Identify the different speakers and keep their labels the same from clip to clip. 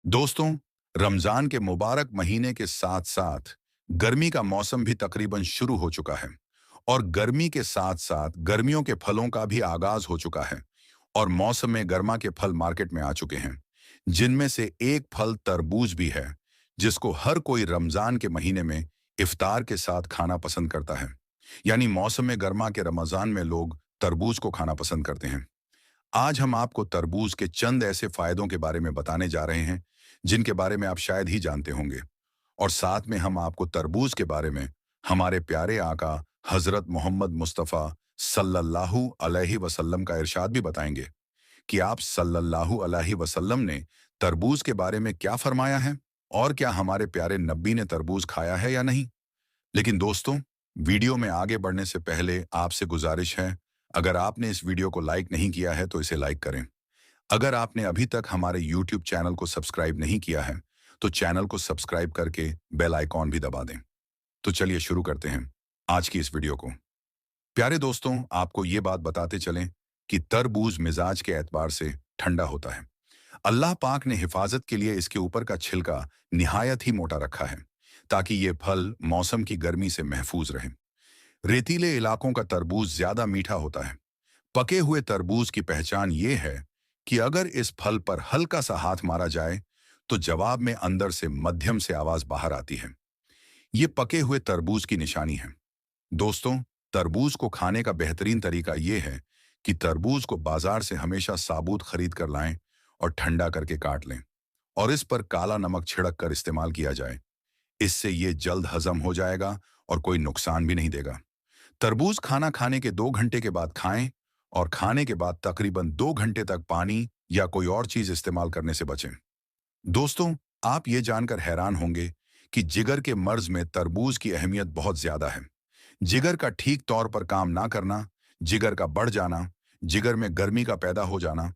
Speaker 1: दोस्तों, रमजान के मुबारक महीने के साथ साथ गर्मी का मौसम भी तकरीबन शुरू हो चुका है। और गर्मी के साथ साथ गर्मियों के फलों का भी आगाज हो चुका है। और मौसम में गर्मा के फल मार्केट में आ चुके हैं, जिनमें से एक फल तरबूज भी है, जिसको हर कोई रमजान के महीने में इफ्तार के साथ खाना पसंद करता है। यानी मौसम में गर्मा के रमजान में लोग तरबूज को खाना पसंद करते हैं। आज हम आपको तरबूज के चंद ऐसे फायदों के बारे में बताने जा रहे हैं, जिनके बारे में आप शायद ही जानते होंगे। और साथ में हम आपको तरबूज के बारे में हमारे प्यारे आका हजरत मोहम्मद मुस्तफ़ा सल्लल्लाहु अलैहि वसल्लम का इरशाद भी बताएंगे कि आप सल्लल्लाहु अलैहि वसल्लम ने तरबूज के बारे में क्या फरमाया है, और क्या हमारे प्यारे नबी ने तरबूज खाया है या नहीं। लेकिन दोस्तों, वीडियो में आगे बढ़ने से पहले आपसे गुजारिश है, अगर आपने इस वीडियो को लाइक नहीं किया है तो इसे लाइक करें। अगर आपने अभी तक हमारे YouTube चैनल को सब्सक्राइब नहीं किया है, तो चैनल को सब्सक्राइब करके बेल आइकॉन भी दबा दें। तो चलिए शुरू करते हैं आज की इस वीडियो को। प्यारे दोस्तों, आपको ये बात बताते चलें कि तरबूज मिजाज के एतबार से ठंडा होता है। अल्लाह पाक ने हिफाजत के लिए इसके ऊपर का छिलका निहायत ही मोटा रखा है, ताकि ये फल मौसम की गर्मी से महफूज रहे। रेतीले इलाकों का तरबूज ज्यादा मीठा होता है। पके हुए तरबूज की पहचान ये है कि अगर इस फल पर हल्का सा हाथ मारा जाए, तो जवाब में अंदर से मध्यम से आवाज बाहर आती है। ये पके हुए तरबूज की निशानी है। दोस्तों, तरबूज को खाने का बेहतरीन तरीका ये है कि तरबूज को बाजार से हमेशा साबुत खरीद कर लाएं और ठंडा करके काट लें, और इस पर काला नमक छिड़क कर इस्तेमाल किया जाए। इससे ये जल्द हजम हो जाएगा और कोई नुकसान भी नहीं देगा। तरबूज खाना खाने के 2 घंटे के बाद खाएं, और खाने के बाद तकरीबन 2 घंटे तक पानी या कोई और चीज इस्तेमाल करने से बचें। दोस्तों, आप ये जानकर हैरान होंगे कि जिगर के मर्ज में तरबूज की अहमियत बहुत ज्यादा है। जिगर का ठीक तौर पर काम ना करना, जिगर का बढ़ जाना, जिगर में गर्मी का पैदा हो जाना,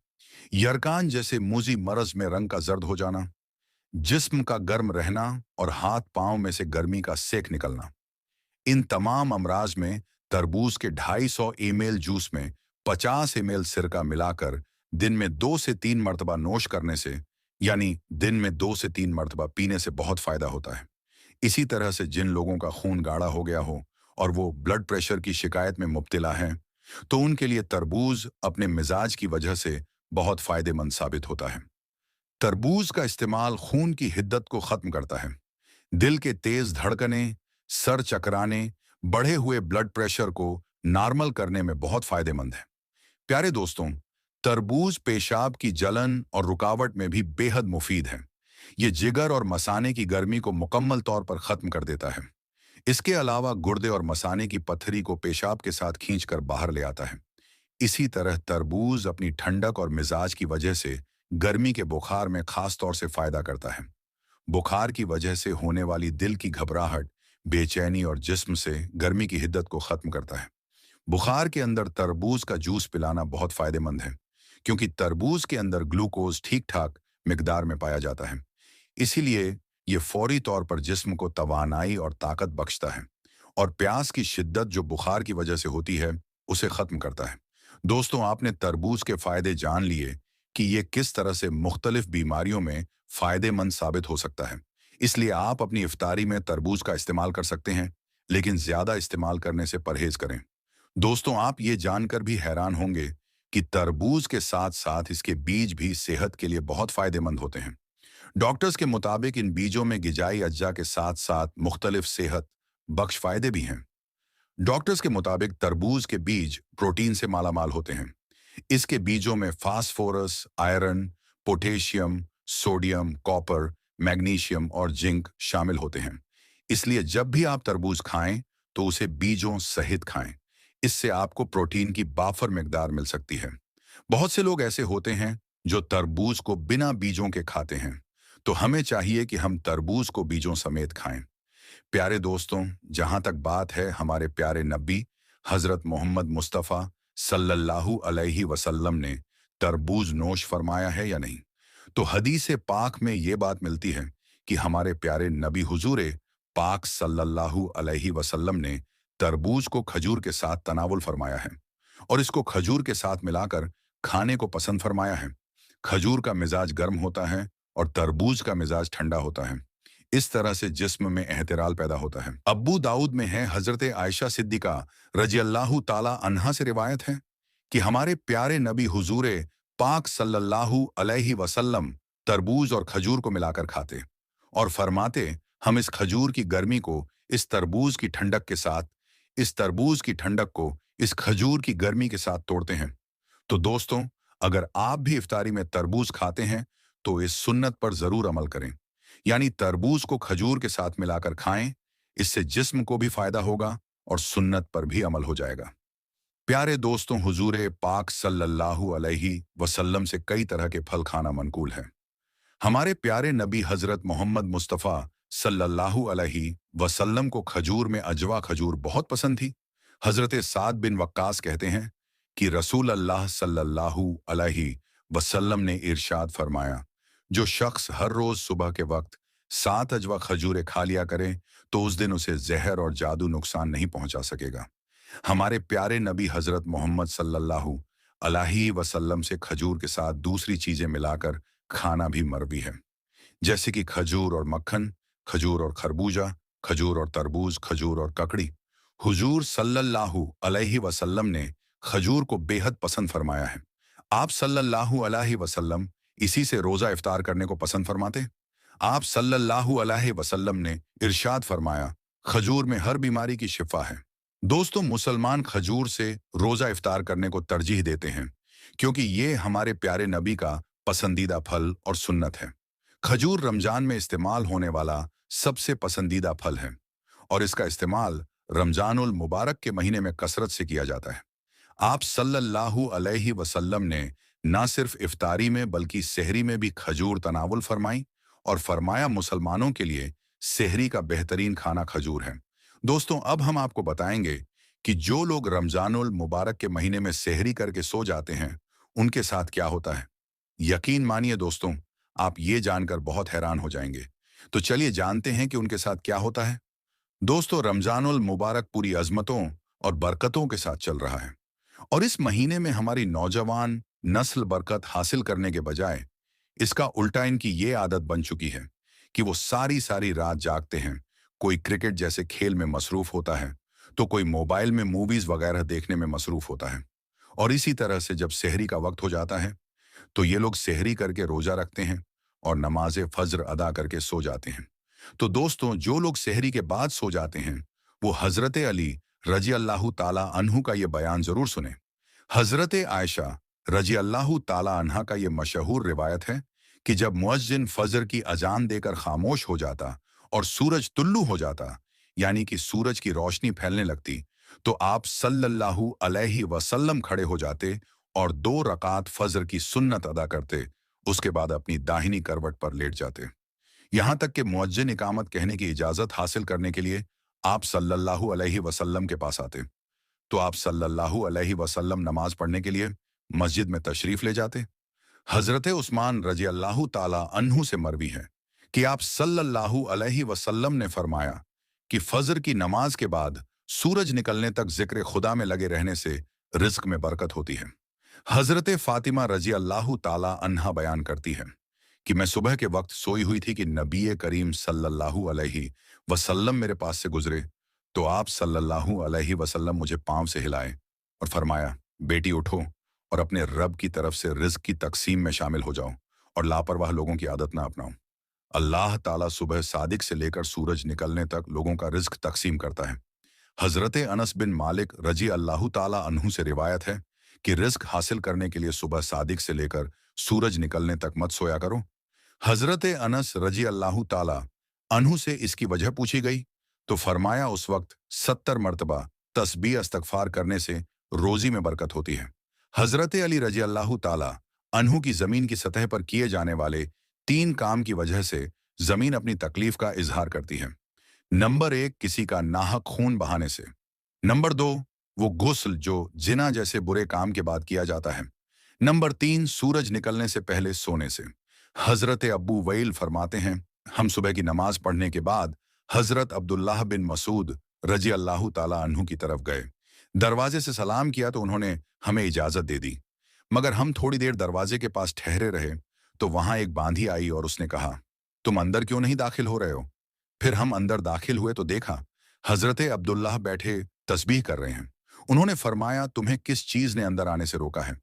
Speaker 1: यरकान जैसे मूजी मर्ज में रंग का जर्द हो जाना, जिस्म का गर्म रहना और हाथ पांव में से गर्मी का सेक निकलना, इन तमाम अमराज में तरबूज के 250 ml जूस में 50 ml सिरका मिलाकर दिन में 2 से 3 मरतबा नोश करने से, यानी दिन में 2 से 3 मरतबा पीने से बहुत फायदा होता है। इसी तरह से जिन लोगों का खून गाढ़ा हो गया हो और वो ब्लड प्रेशर की शिकायत में मुब्तला हैं, तो उनके लिए तरबूज अपने मिजाज की वजह से बहुत फायदेमंद साबित होता है। तरबूज का इस्तेमाल खून की हिद्दत को खत्म करता है। दिल के तेज धड़कने, सर चकराने, बढ़े हुए ब्लड प्रेशर को नॉर्मल करने में बहुत फायदेमंद है। प्यारे दोस्तों, तरबूज पेशाब की जलन और रुकावट में भी बेहद मुफीद है। ये जिगर और मसाने की गर्मी को मुकम्मल तौर पर खत्म कर देता है। इसके अलावा गुर्दे और मसाने की पत्थरी को पेशाब के साथ खींचकर बाहर ले आता है। इसी तरह तरबूज अपनी ठंडक और मिजाज की वजह से गर्मी के बुखार में खास तौर से फायदा करता है। बुखार की वजह से होने वाली दिल की घबराहट, बेचैनी और जिस्म से गर्मी की हिद्दत को खत्म करता है। बुखार के अंदर तरबूज का जूस पिलाना बहुत फायदेमंद है, क्योंकि तरबूज के अंदर ग्लूकोज ठीक ठाक मिकदार में पाया जाता है। इसीलिए ये फौरी तौर पर जिस्म को तवानाई और ताकत बख्शता है, और प्यास की शिद्दत जो बुखार की वजह से होती है, उसे खत्म करता है। दोस्तों, आपने तरबूज के फायदे जान लिए कि ये किस तरह से मुख्तलिफ बीमारियों में फायदेमंद साबित हो सकता है। इसलिए आप अपनी इफ्तारी में तरबूज का इस्तेमाल कर सकते हैं, लेकिन ज्यादा इस्तेमाल करने से परहेज करें। दोस्तों, आप ये जानकर भी हैरान होंगे कि तरबूज के साथ साथ इसके बीज भी सेहत के लिए बहुत फायदेमंद होते हैं। डॉक्टर्स के मुताबिक इन बीजों में गिजाई अज्जा के साथ साथ मुख्तलिफ सेहत बख्श फायदे भी हैं। डॉक्टर्स के मुताबिक तरबूज के बीज प्रोटीन से मालामाल होते हैं। इसके बीजों में phosphorus, iron, potassium, sodium, copper, magnesium और जिंक शामिल होते हैं। इसलिए जब भी आप तरबूज खाएं, तो उसे बीजों सहित खाएं। इससे आपको प्रोटीन की बाफर मिकदार मिल सकती है। बहुत से लोग ऐसे होते हैं जो तरबूज को बिना बीजों के खाते हैं, तो हमें चाहिए कि हम तरबूज को बीजों समेत खाएं। प्यारे दोस्तों, जहां तक बात है हमारे प्यारे नबी हजरत मोहम्मद मुस्तफ़ा सल्लल्लाहु अलैहि वसल्लम ने तरबूज नोश फरमाया है या नहीं, तो हदीस पाक में ये बात मिलती है कि हमारे प्यारे नबी हुजूर पाक सल्लल्लाहु अलैहि वसल्लम ने तरबूज को खजूर के साथ तनावुल फरमाया है, और इसको खजूर के साथ मिलाकर खाने को पसंद फरमाया है। खजूर का मिजाज गर्म होता है और तरबूज का मिजाज ठंडा होता है। इस तरह से जिस्म में एहतिराल पैदा होता है। अब्बू दाऊद में है, हजरत आयशा सिद्दीका रजी अल्लाह ताला अन्हा से रिवायत है कि हमारे प्यारे नबी हुजूरे पाक सल्लल्लाहु अलैहि वसल्लम तरबूज और खजूर को मिलाकर खाते और फरमाते, हम इस खजूर की गर्मी को इस तरबूज की ठंडक के साथ, इस तरबूज की ठंडक को इस खजूर की गर्मी के साथ तोड़ते हैं। तो दोस्तों, अगर आप भी इफ्तारी में तरबूज खाते हैं तो इस सुन्नत पर जरूर अमल करें, यानी तरबूज को खजूर के साथ मिलाकर खाएं। इससे जिस्म को भी फायदा होगा और सुन्नत पर भी अमल हो जाएगा। प्यारे दोस्तों, हुजूर पाक सल्लल्लाहु अलैहि वसल्लम से कई तरह के फल खाना मनकूल है। हमारे प्यारे नबी हजरत मोहम्मद मुस्तफ़ा सल्लल्लाहु अलैहि वसल्लम को खजूर में अजवा खजूर बहुत पसंद थी। हजरत साद बिन वक्कास कहते हैं कि रसूल अल्लाह सल्लल्लाहु अलैहि वसल्लम ने इरशाद फरमाया, जो शख्स हर रोज सुबह के वक्त 7 अजवा खजूरें खा लिया करे तो उस दिन उसे जहर और जादू नुकसान नहीं पहुंचा सकेगा। हमारे प्यारे नबी हजरत मोहम्मद सल्लल्लाहु अलैहि वसल्लम से खजूर के साथ दूसरी चीजें मिलाकर खाना भी मरवी है, जैसे कि खजूर और मक्खन, खजूर और खरबूजा, खजूर और तरबूज, खजूर और ककड़ी। हुजूर सल्लल्लाहु अलैहि वसल्लम ने खजूर को बेहद पसंद फरमाया है। आप सल्लल्लाहु अलैहि वसल्लम इसी से रोजा इफ्तार करने को पसंद फरमाते। आप सल्लल्लाहु अलैहि वसल्लम ने इरशाद फरमाया, खजूर में हर बीमारी की शिफा है। दोस्तों, मुसलमान खजूर से रोजा इफ्तार करने को तरजीह देते हैं क्योंकि ये हमारे प्यारे नबी का पसंदीदा फल और सुन्नत है। खजूर रमजान में इस्तेमाल होने वाला सबसे पसंदीदा फल है और इसका इस्तेमाल रमजानुल मुबारक के महीने में कसरत से किया जाता है। आप सल्लल्लाहु अलैहि वसल्लम ने न सिर्फ इफ्तारी में बल्कि सेहरी में भी खजूर तनावुल फरमाई और फरमाया, मुसलमानों के लिए सेहरी का बेहतरीन खाना खजूर है। दोस्तों, अब हम आपको बताएंगे कि जो लोग रमजानुल मुबारक के महीने में सेहरी करके सो जाते हैं उनके साथ क्या होता है। यकीन मानिए दोस्तों, आप ये जानकर बहुत हैरान हो जाएंगे। तो चलिए जानते हैं कि उनके साथ क्या होता है। दोस्तों, रमजानुल मुबारक पूरी अजमतों और बरकतों के साथ चल रहा है और इस महीने में हमारी नौजवान नस्ल बरकत हासिल करने के बजाय इसका उल्टा इनकी ये आदत बन चुकी है कि वो सारी सारी रात जागते हैं। कोई क्रिकेट जैसे खेल में मसरूफ होता है तो कोई मोबाइल में मूवीज वगैरह देखने में मसरूफ होता है। और इसी तरह से जब सेहरी का वक्त हो जाता है तो ये लोग सेहरी करके रोजा रखते हैं और नमाज फज्र अदा करके सो जाते हैं। तो दोस्तों, जो लोग सेहरी के बाद सो जाते हैं वो हजरत अली रजी अल्लाह ताला अन्हु का ये बयान जरूर सुने। हजरत आयशा रजी अल्लाह ताला अन्हा का ये मशहूर रिवायत है कि जब मुअज्जिन फजर की अजान देकर खामोश हो जाता और सूरज तुल्लू हो जाता, यानी कि सूरज की रोशनी फैलने लगती, तो आप सल्लल्लाहु अलैहि वसल्लम खड़े हो जाते और 2 रकात फजर की सुन्नत अदा करते। उसके बाद अपनी दाहिनी करवट पर लेट जाते। यहां तक कि मुअज्जिन इकामत कहने की इजाजत हासिल करने के लिए आप सल्लल्लाहु अलैहि वसल्लम के पास आते तो आप सल्लल्लाहु अलैहि वसल्लम नमाज पढ़ने के लिए मस्जिद में तशरीफ ले जाते। हजरत उस्मान रजी अल्लाह ताला अन्हु से मरवी है कि आप सल्लल्लाहु अलैहि वसल्लम ने फरमाया कि फजर की नमाज के बाद सूरज निकलने तक जिक्र खुदा में लगे रहने से रिज्क में बरकत होती है। हजरत फातिमा रजी अल्लाह ताला अन्हा बयान करती है कि मैं सुबह के वक्त सोई हुई थी कि नबी करीम सल्लल्लाहु अलैहि वसल्लम मेरे पास से गुजरे तो आप सल्लल्लाहु अलैहि वसल्लम मुझे पांव से हिलाए और फरमाया, बेटी उठो और अपने रब की तरफ से रिज्क की तकसीम में शामिल हो जाओ और लापरवाह लोगों की आदत ना अपनाओ। अल्लाह ताला सुबह सादिक से लेकर सूरज निकलने तक लोगों का रिज्क तकसीम करता है। हजरत अनस बिन मालिक रजी अल्लाह ताला अन्हु से रिवायत है कि रिज्क हासिल करने के लिए सुबह सादिक से लेकर सूरज निकलने तक मत सोया करो। हजरत अनस रजी अल्लाह ताला अन्हु से इसकी वजह पूछी गई तो फरमाया, उस वक्त 70 मरतबा तस्बीह इस्तगफार करने से रोजी में बरकत होती है। हजरत अली रजी अल्लाह ताला अन्हु की जमीन की सतह पर किए जाने वाले 3 काम की वजह से जमीन अपनी तकलीफ का इजहार करती है। नंबर 1, किसी का नाहक खून बहाने से। नंबर 2, वो गुस्ल जो जिना जैसे बुरे काम के बाद किया जाता है। नंबर 3, सूरज निकलने से पहले सोने से। हजरत अब्बू वैल फरमाते हैं, हम सुबह की नमाज पढ़ने के बाद हजरत अब्दुल्लाह बिन मसूद रजी अल्लाह ताला अन्हु की तरफ गए। दरवाजे से सलाम किया तो उन्होंने हमें इजाजत दे दी, मगर हम थोड़ी देर दरवाजे के पास ठहरे रहे तो वहां एक बांधी आई और उसने कहा, तुम अंदर क्यों नहीं दाखिल हो रहे हो? फिर हम अंदर दाखिल हुए तो देखा हजरत अब्दुल्लाह बैठे तस्बीह कर रहे हैं। उन्होंने फरमाया, तुम्हें किस चीज ने अंदर आने से रोका है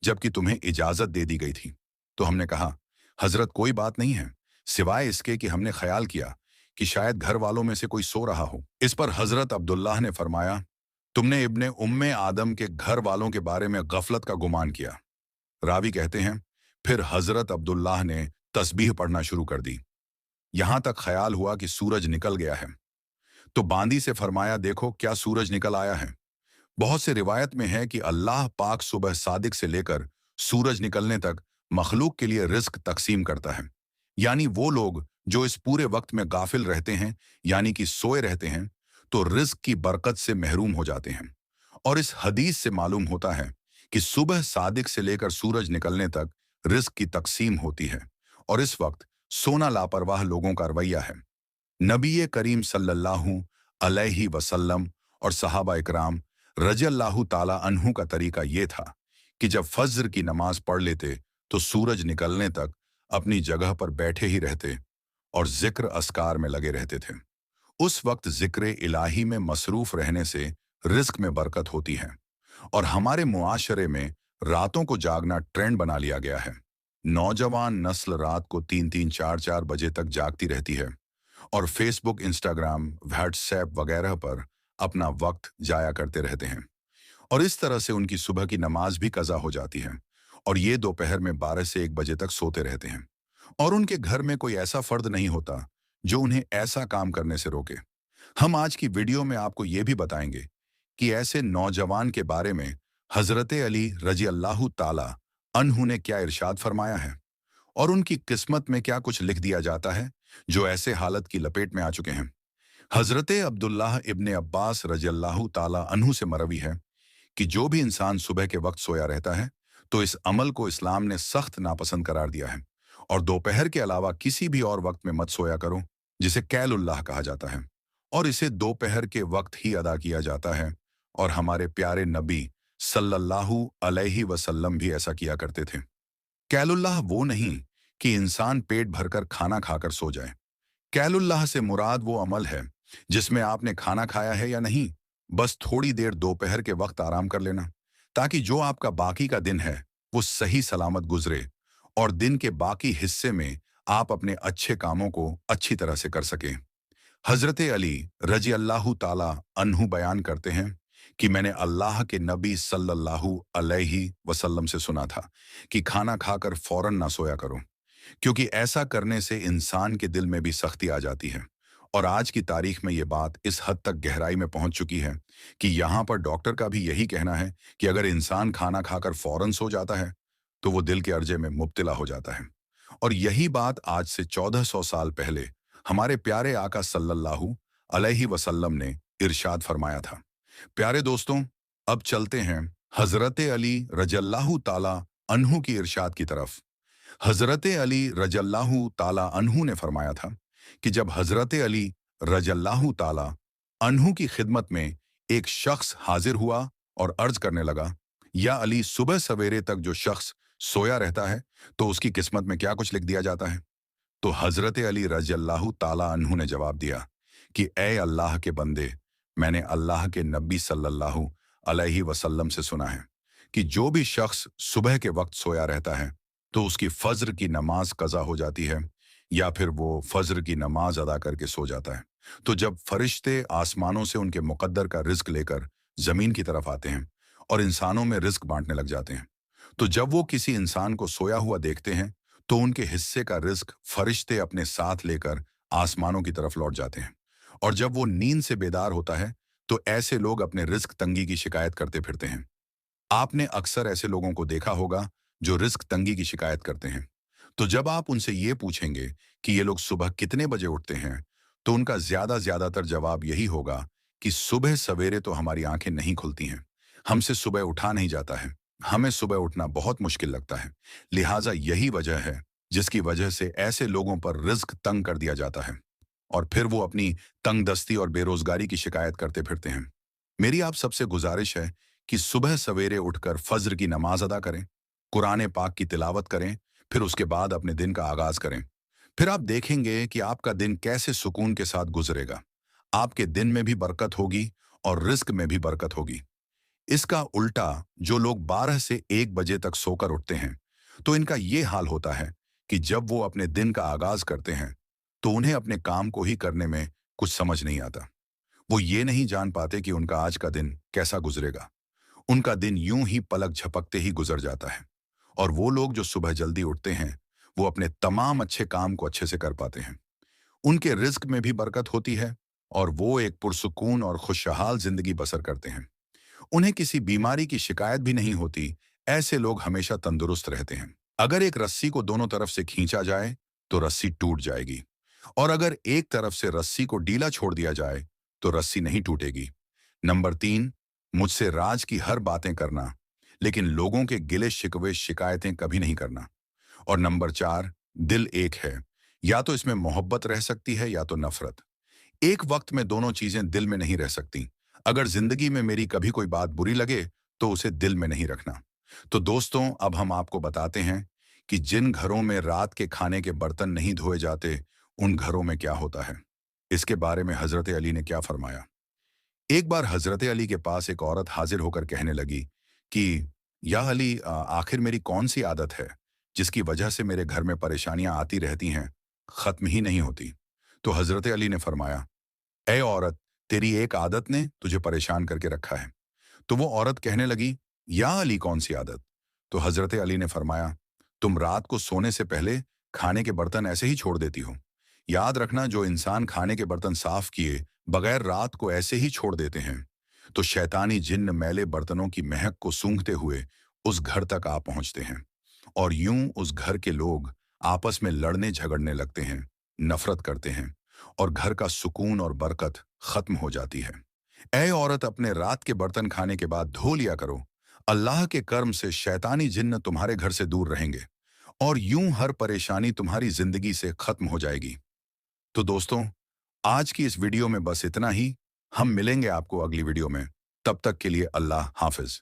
Speaker 1: जबकि तुम्हें इजाजत दे दी गई थी? तो हमने कहा, हजरत कोई बात नहीं है, सिवाय इसके कि हमने ख्याल किया कि शायद घर वालों में से कोई सो रहा हो। इस पर हजरत अब्दुल्लाह ने फरमाया, तुमने इब्ने उम्मे आदम के घर वालों के बारे में गफलत का गुमान किया। रावी कहते हैं, फिर हजरत अब्दुल्लाह ने तस्बीह पढ़ना शुरू कर दी। यहां तक ख्याल हुआ कि सूरज निकल गया है। तो बांदी से फरमाया, देखो क्या सूरज निकल आया है। बहुत से रिवायत में है कि अल्लाह पाक सुबह सादिक से लेकर सूरज निकलने तक मखलूक के लिए रिस्क तकसीम करता है। यानी वो लोग जो इस पूरे वक्त में गाफिल रहते हैं, यानी कि सोए रहते हैं, तो रिस्क की बरकत से महरूम हो जाते हैं। और इस हदीस से मालूम होता है कि सुबह सादिक से लेकर सूरज निकलने तक रिस्क की तकसीम होती है और इस वक्त सोना लापरवाह लोगों का रवैया है। नबी करीम सल्लल्लाहु अलैहि वसल्लम और सहाबा इकराम रज़ियल्लाहु ताला अन्हु का तरीका ये था कि जब फज्र की नमाज पढ़ लेते तो सूरज निकलने तक अपनी जगह पर बैठे ही रहते और जिक्र अस्कार में लगे रहते थे। उस वक्त जिक्र इलाही में मसरूफ रहने से रिस्क में बरकत होती है और हमारे मुआशरे में रातों को जागना ट्रेंड बना लिया गया है। नौजवान नस्ल रात को 3-3 4-4 बजे तक जागती रहती है और फेसबुक, इंस्टाग्राम, व्हाट्सएप वगैरह पर अपना वक्त जाया करते रहते हैं और इस तरह से उनकी सुबह की नमाज भी कज़ा हो जाती है और ये दोपहर में 12 से 1 बजे तक सोते रहते हैं और उनके घर में कोई ऐसा फर्द नहीं होता जो उन्हें ऐसा काम करने से रोके। हम आज की वीडियो में आपको ये भी बताएंगे कि ऐसे नौजवान के बारे में हजरत अली रजी अल्लाह ताला अन्हु ने क्या इरशाद फरमाया है और उनकी किस्मत में क्या कुछ लिख दिया जाता है जो ऐसे हालत की लपेट में आ चुके हैं। हजरत अब्दुल्लाह इब्ने अब्बास रजी अल्लाह ताला अन्हु से मरवी है कि जो भी इंसान सुबह के वक्त सोया रहता है तो इस अमल को इस्लाम ने सख्त नापसंद करार दिया है और दोपहर के अलावा किसी भी और वक्त में मत सोया करो, जिसे कैलुल्लाह कहा जाता है और इसे दोपहर के वक्त ही अदा किया जाता है और हमारे प्यारे नबी सल्लल्लाहु अलैहि वसल्लम भी ऐसा किया करते थे। कैलुल्लाह वो नहीं कि इंसान पेट भरकर खाना खाकर सो जाए। कैलुल्लाह से मुराद वो अमल है जिसमें आपने खाना खाया है या नहीं, बस थोड़ी देर दोपहर के वक्त आराम कर लेना ताकि जो आपका बाकी का दिन है वो सही सलामत गुजरे और दिन के बाकी हिस्से में आप अपने अच्छे कामों को अच्छी तरह से कर सकें। हजरत अली रजी अल्लाह ताला अन्हु बयान करते हैं कि मैंने अल्लाह के नबी सल्लल्लाहु अलैहि वसल्लम से सुना था कि खाना खाकर फौरन ना सोया करो, क्योंकि ऐसा करने से इंसान के दिल में भी सख्ती आ जाती है। और आज की तारीख में ये बात इस हद तक गहराई में पहुंच चुकी है कि यहाँ पर डॉक्टर का भी यही कहना है कि अगर इंसान खाना खाकर फौरन सो जाता है तो वो दिल के अर्जे में मुब्तला हो जाता है। और यही बात आज से 1400 साल पहले हमारे प्यारे आका सल्लल्लाहु अलैहि वसल्लम ने इरशाद फरमाया था। प्यारे दोस्तों, अब चलते हैं हजरत अली रजल्लाहु ताला अन्हु की इरशाद की तरफ। हजरत अली रजल्लाहु ताला अन्हु ने फरमाया था कि जब हजरत अली रजल्लाहु ताला अन्हु की खिदमत में एक शख्स हाजिर हुआ और अर्ज करने लगा, या अली, सुबह सवेरे तक जो शख्स सोया रहता है तो उसकी किस्मत में क्या कुछ लिख दिया जाता है? तो हजरत अली रज़ियल्लाहु ताला अन्हु ने जवाब दिया कि ए अल्लाह के बंदे, मैंने अल्लाह के नबी सल्लल्लाहु अलैहि वसल्लम से सुना है कि जो भी शख्स सुबह के वक्त सोया रहता है तो उसकी फज्र की नमाज कज़ा हो जाती है या फिर वो फज्र की नमाज अदा करके सो जाता है। तो जब फरिश्ते आसमानों से उनके मुकद्दर का रिज्क लेकर जमीन की तरफ आते हैं और इंसानों में रिज्क बांटने लग जाते हैं, तो जब वो किसी इंसान को सोया हुआ देखते हैं तो उनके हिस्से का रिज्क फरिश्ते अपने साथ लेकर आसमानों की तरफ लौट जाते हैं। और जब वो नींद से बेदार होता है तो ऐसे लोग अपने रिज्क तंगी की शिकायत करते फिरते हैं। आपने अक्सर ऐसे लोगों को देखा होगा जो रिज्क तंगी की शिकायत करते हैं। तो जब आप उनसे ये पूछेंगे कि ये लोग सुबह कितने बजे उठते हैं तो उनका ज्यादातर जवाब यही होगा कि सुबह सवेरे तो हमारी आंखें नहीं खुलती हैं, हमसे सुबह उठा नहीं जाता है, हमें सुबह उठना बहुत मुश्किल लगता है। लिहाजा यही वजह है जिसकी वजह से ऐसे लोगों पर रिज्क तंग कर दिया जाता है और फिर वो अपनी तंगदस्ती और बेरोजगारी की शिकायत करते फिरते हैं। मेरी आप सबसे गुजारिश है कि सुबह सवेरे उठकर फज्र की नमाज अदा करें, कुरान पाक की तिलावत करें, फिर उसके बाद अपने दिन का आगाज करें। फिर आप देखेंगे कि आपका दिन कैसे सुकून के साथ गुजरेगा। आपके दिन में भी बरकत होगी और रिस्क में भी बरकत होगी। इसका उल्टा जो लोग 12 से 1 बजे तक सोकर उठते हैं, तो इनका ये हाल होता है कि जब वो अपने दिन का आगाज करते हैं, तो उन्हें अपने काम को ही करने में कुछ समझ नहीं आता। वो ये नहीं जान पाते कि उनका आज का दिन कैसा गुजरेगा। उनका दिन यूं ही पलक झपकते ही गुजर जाता है। और वो लोग जो सुबह जल्दी उठते हैं, वो अपने तमाम अच्छे काम को अच्छे से कर पाते हैं। उनके रिस्क में भी बरकत होती है और वो एक पुरसुकून और खुशहाल जिंदगी बसर करते हैं। उन्हें किसी बीमारी की शिकायत भी नहीं होती। ऐसे लोग हमेशा तंदुरुस्त रहते हैं। अगर एक रस्सी को दोनों तरफ से खींचा जाए तो रस्सी टूट जाएगी, और अगर एक तरफ से रस्सी को ढीला छोड़ दिया जाए तो रस्सी नहीं टूटेगी। नंबर 3, मुझसे राज की हर बातें करना, लेकिन लोगों के गिले शिकवे शिकायतें कभी नहीं करना। और नंबर 4, दिल एक है, या तो इसमें मोहब्बत रह सकती है या तो नफरत। एक वक्त में दोनों चीजें दिल में नहीं रह सकती। अगर जिंदगी में मेरी कभी कोई बात बुरी लगे तो उसे दिल में नहीं रखना। तो दोस्तों, अब हम आपको बताते हैं कि जिन घरों में रात के खाने के बर्तन नहीं धोए जाते, उन घरों में क्या होता है। इसके बारे में हजरत अली ने क्या फरमाया। एक बार हजरत अली के पास एक औरत हाजिर होकर कहने लगी कि या अली, आखिर मेरी कौन सी आदत है जिसकी वजह से मेरे घर में परेशानियां आती रहती हैं, खत्म ही नहीं होती। तो हजरत अली ने फरमाया, ए औरत, तेरी एक आदत ने तुझे परेशान करके रखा है। तो वो औरत कहने लगी, या अली, कौन सी आदत। तो हजरत अली ने फरमाया, तुम रात को सोने से पहले खाने के बर्तन ऐसे ही छोड़ देती हो। याद रखना, जो इंसान खाने के बर्तन साफ किए बगैर रात को ऐसे ही छोड़ देते हैं, तो शैतानी जिन्न मैले बर्तनों की महक को सूंघते हुए उस घर तक आ पहुंचते हैं, और यूं उस घर के लोग आपस में लड़ने झगड़ने लगते हैं, नफरत करते हैं, और घर का सुकून और बरकत खत्म हो जाती है। ऐ औरत, अपने रात के बर्तन खाने के बाद धो लिया करो। अल्लाह के कर्म से शैतानी जिन्न तुम्हारे घर से दूर रहेंगे, और यूं हर परेशानी तुम्हारी जिंदगी से खत्म हो जाएगी। तो दोस्तों, आज की इस वीडियो में बस इतना ही। हम मिलेंगे आपको अगली वीडियो में। तब तक के लिए अल्लाह हाफिज।